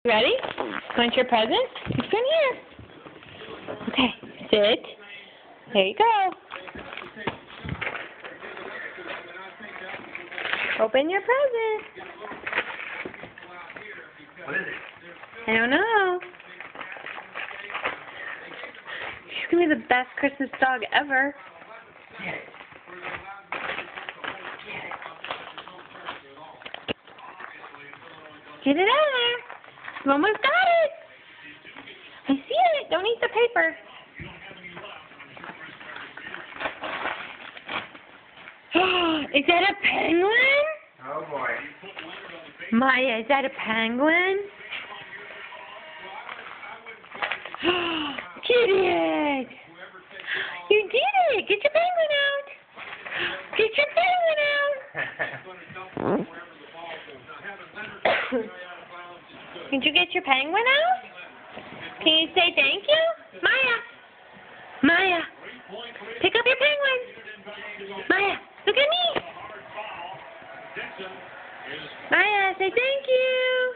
Ready? Want your present? It's in here. Okay, sit. There you go. Open your present. What is it? I don't know. She's going to be the best Christmas dog ever. Get it out of there. You almost got it. I see it. Don't eat the paper. Is that a penguin? Oh boy. Maya, is that a penguin? Get it! You did it! Get your penguin out! Get your penguin out! Did you get your penguin out? Can you say thank you? Maya! Maya! Pick up your penguin! Maya, look at me! Maya, say thank you!